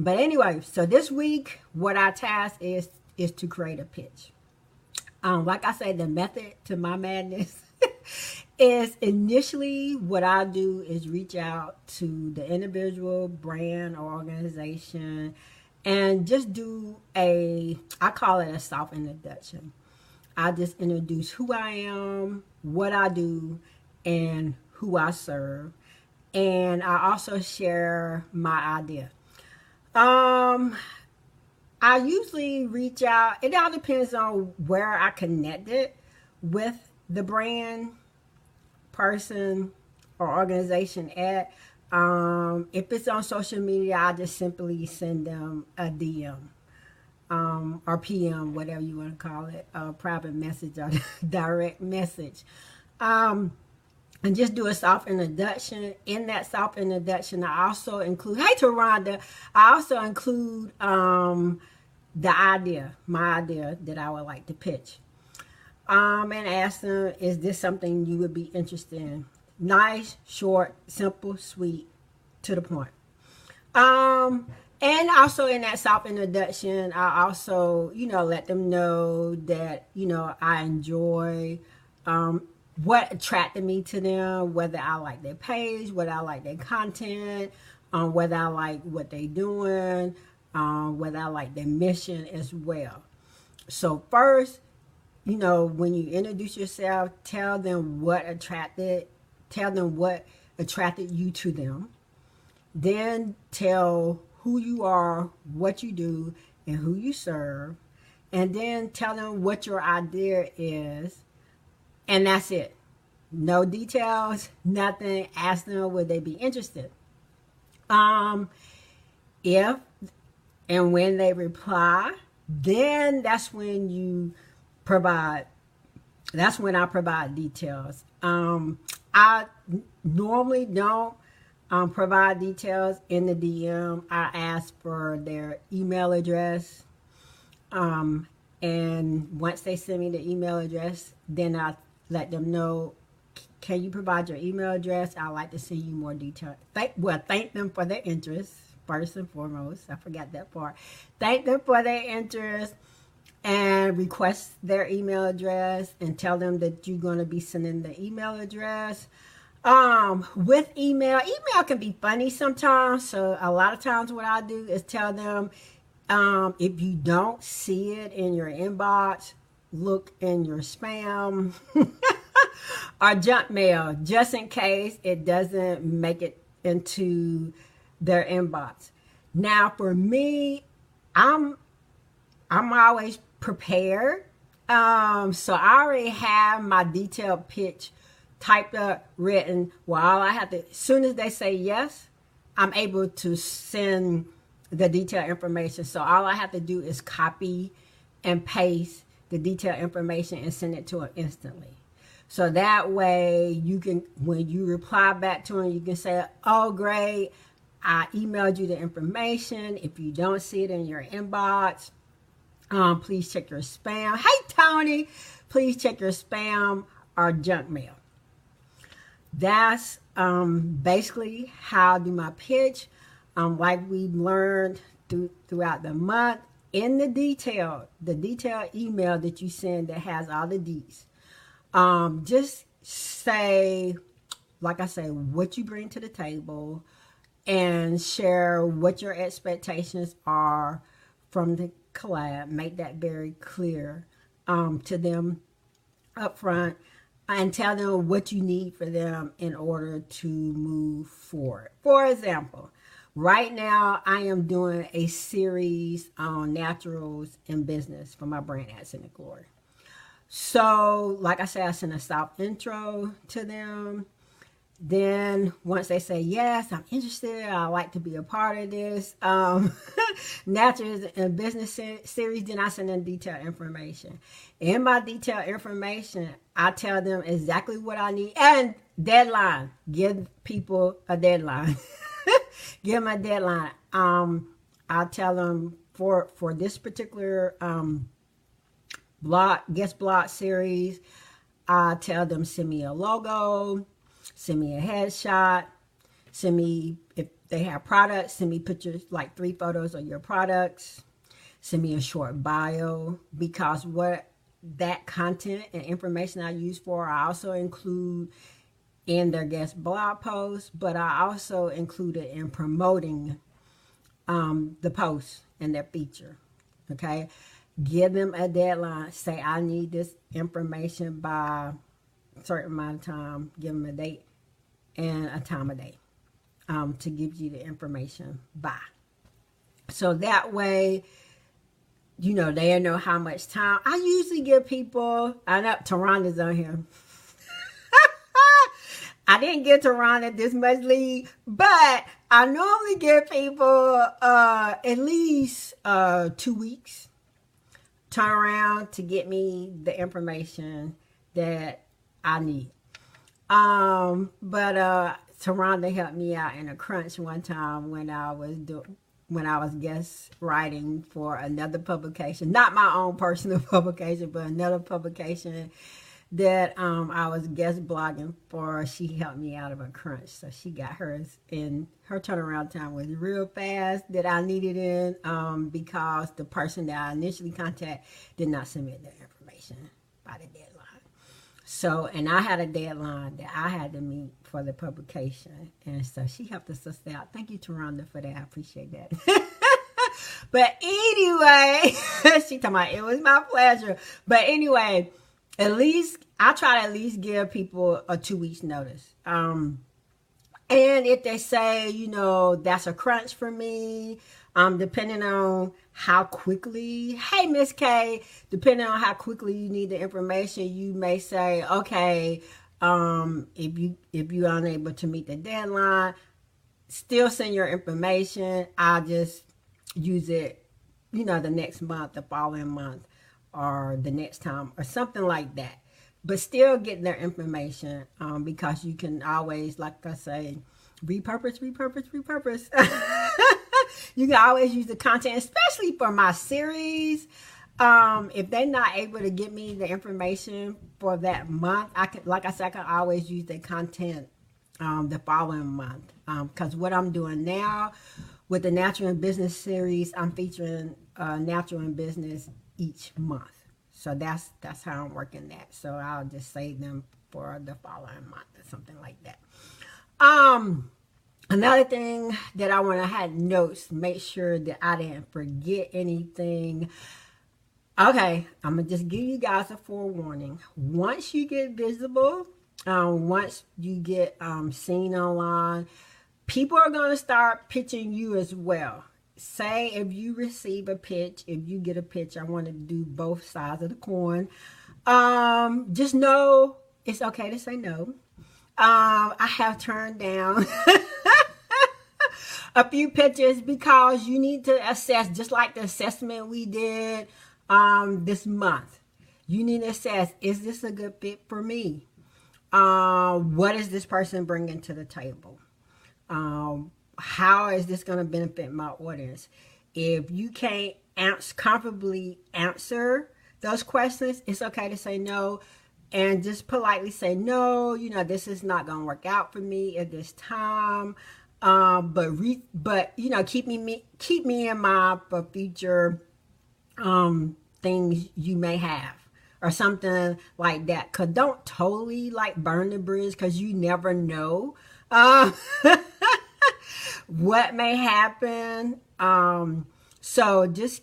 But anyway, so this week, what our task is to create a pitch. Like I said, the method to my madness is initially what I do is reach out to the individual brand or organization and just do I call it a soft introduction. I just introduce who I am, what I do, and who I serve. And I also share my idea. I usually reach out. It all depends on where I connected with the brand, person, or organization at. If it's on social media, I just simply send them a DM or PM, whatever you want to call it, a private message or direct message. And just do a soft introduction. In that soft introduction, I also include, hey, Taronda, I also include the idea, my idea that I would like to pitch. And ask them, is this something you would be interested in? Nice, short, simple, sweet, to the point. And also in that soft introduction, I also, let them know that, I enjoy what attracted me to them, whether I like their page, whether I like their content, whether I like what they're doing, whether I like their mission as well. So first, when you introduce yourself, tell them what attracted you to them. Then tell who you are, what you do, and who you serve. And then tell them what your idea is. And that's it. No details, nothing. Ask them would they be interested. If and when they reply, then that's when I provide details. I normally don't provide details in the DM. I ask for their email address. And once they send me the email address, then I let them know, can you provide your email address? I'd like to send you more details. Thank them for their interest, first and foremost. I forgot that part. Thank them for their interest and request their email address and tell them that you're going to be sending the email address. With email can be funny sometimes. So a lot of times what I do is tell them, if you don't see it in your inbox, look in your spam or junk mail, just in case it doesn't make it into their inbox. Now, for me, I'm always prepared. So I already have my detailed pitch typed up, written. Well, all I have to, as soon as they say yes, I'm able to send the detailed information. So all I have to do is copy and paste the detailed information and send it to them instantly. So that way you can, when you reply back to them, you can say, oh, great, I emailed you the information. If you don't see it in your inbox, please check your spam. Hey, Tony, please check your spam or junk mail. That's basically how I do my pitch. Like we learned throughout the month, in the detailed email that you send that has all the deets, just say, like I say, what you bring to the table and share what your expectations are from the collab. Make that very clear to them up front and tell them what you need for them in order to move forward. For example, right now, I am doing a series on naturals in business for my brand Accent and Glory. So, like I said, I send a soft intro to them. Then, once they say, yes, I'm interested, I'd like to be a part of this naturals in business series, then I send them detailed information. In my detailed information, I tell them exactly what I need and deadline. Give people a deadline. Give them a deadline. I'll tell them for this particular guest blog series, I tell them send me a logo, send me a headshot, send me, they have products, send me pictures, like 3 photos of your products. Send me a short bio, because what that content and information I use for, I also include in their guest blog posts, but I also include it in promoting the post and their feature. Okay, give them a deadline. Say I need this information by a certain amount of time. Give them a date and a time of day to give you the information by. So that way, you know, they know how much time. I usually give people, I know Taronda's on here. I didn't give Taronda this much lead, but I normally give people at least 2 weeks turnaround to get me the information that I need. But Taronda helped me out in a crunch one time when I was guest writing for another publication, not my own personal publication, but another publication that I was guest blogging for. She helped me out of a crunch, so she got hers, and her turnaround time was real fast that I needed in because the person that I initially contacted did not submit the information by the deadline. So, and I had a deadline that I had to meet for the publication, and so she helped us out. Thank you, Taronda, for that. I appreciate that. But anyway, she talking about, it was my pleasure. But anyway, at least I try to at least give people a 2 weeks notice. And if they say, you know, that's a crunch for me, depending on how quickly, hey, Miss K, depending on how quickly you need the information, you may say, okay, if you're unable to meet the deadline, still send your information. I'll just use it, you know, the next month, the following month, or the next time, or something like that. But still get their information, because you can always, like I say, repurpose. You can always use the content, especially for my series. If they're not able to get me the information for that month, I can, like I said, I can always use the content the following month. Because what I'm doing now with the Natural and Business series, I'm featuring Natural and Business each month. So that's how I'm working that. So I'll just save them for the following month or something like that. Another thing that I want to have notes, make sure that I didn't forget anything. Okay, I'm going to just give you guys a forewarning. Once you get visible, once you get seen online, people are going to start pitching you as well. Say if you receive a pitch, if you get a pitch, I want to do both sides of the coin. Just know it's okay to say no. I have turned down a few pitches because you need to assess, just like the assessment we did this month. You need to assess, is this a good fit for me? What is this person bringing to the table? How is this going to benefit my audience? If you can't comfortably answer those questions, it's okay to say no, and just politely say no. You know, this is not going to work out for me at this time. But you know, keep me in mind for future things you may have, or something like that. Cause don't totally like burn the bridge, cause you never know what may happen. So just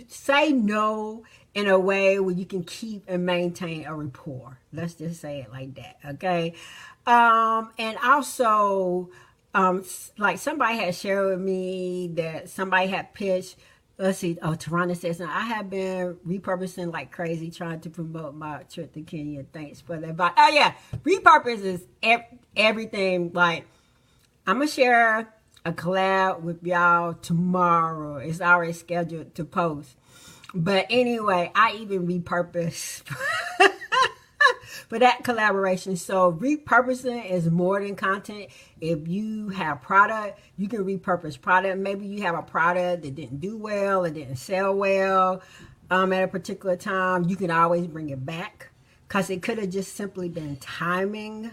say no in a way where you can keep and maintain a rapport. Let's just say it like that, okay? And also, like somebody had shared with me that somebody had pitched, let's see, Taronda says, I have been repurposing like crazy trying to promote my trip to Kenya. Thanks for that advice. Oh yeah, repurpose is everything. Like, I'm going to share a collab with y'all tomorrow. It's already scheduled to post. But anyway, I even repurpose for that collaboration. So repurposing is more than content. If you have product, you can repurpose product. Maybe you have a product that didn't do well, it didn't sell well at a particular time. You can always bring it back, because it could have just simply been timing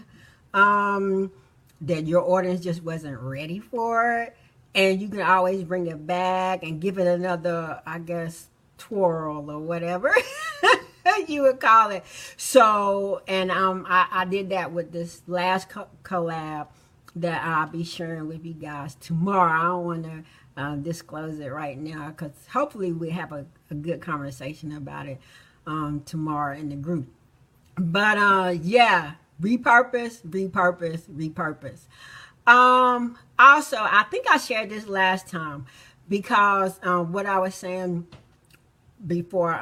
that your audience just wasn't ready for it, and you can always bring it back and give it another, I guess, twirl or whatever you would call it. So, and I did that with this last collab that I'll be sharing with you guys tomorrow. I don't want to disclose it right now, because hopefully we have a good conversation about it tomorrow in the group. But yeah, repurpose, repurpose, repurpose. Also, I think I shared this last time, because what I was saying before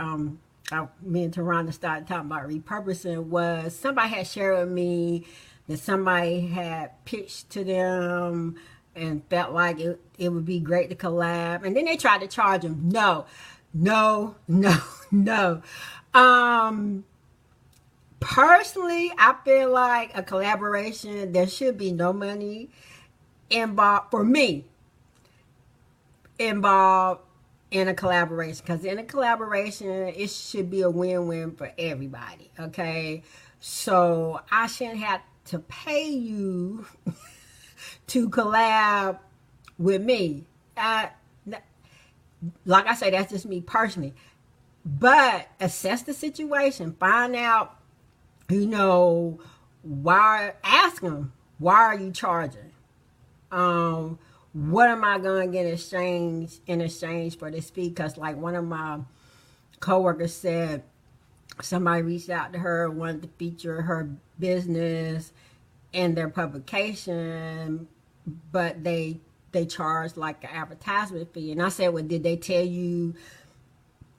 me and Tarana started talking about repurposing was, somebody had shared with me that somebody had pitched to them and felt like it would be great to collab, and then they tried to charge them. No, no, no, no. Personally, I feel like a collaboration, there should be no money involved, for me, involved in a collaboration, because in a collaboration it should be a win-win for everybody. Okay, so I shouldn't have to pay you to collab with me. Like I say, that's just me personally. But assess the situation, find out, ask them, why are you charging? What am I going to get in exchange for this fee? Because like one of my coworkers said, somebody reached out to her, wanted to feature her business in their publication, but they charged like an advertisement fee. And I said, well, did they tell you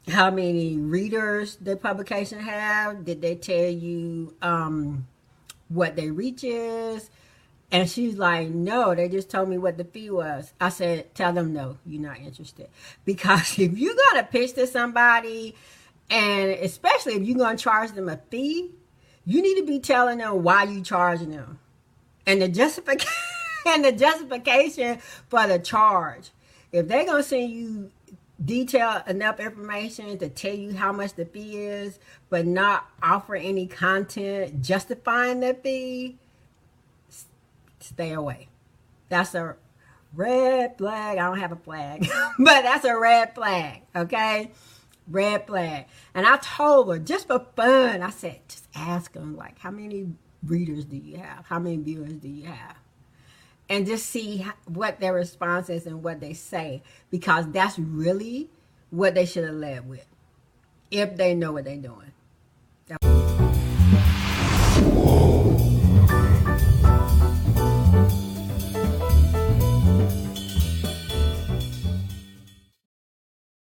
how many readers the publication have? Did they tell you what their reach is? And she's like, no, they just told me what the fee was. I said, tell them no, you're not interested. Because if you got to pitch to somebody, and especially if you're going to charge them a fee, you need to be telling them why you charging them. And the justification for the charge. If they're going to send you detailed enough information to tell you how much the fee is, but not offer any content justifying the fee, stay away. That's a red flag. I don't have a flag, but that's a red flag. Okay, red flag. And I told her, just for fun, I said, just ask them, like, how many readers do you have? How many viewers do you have? And just see what their response is and what they say, because that's really what they should have led with, if they know what they're doing.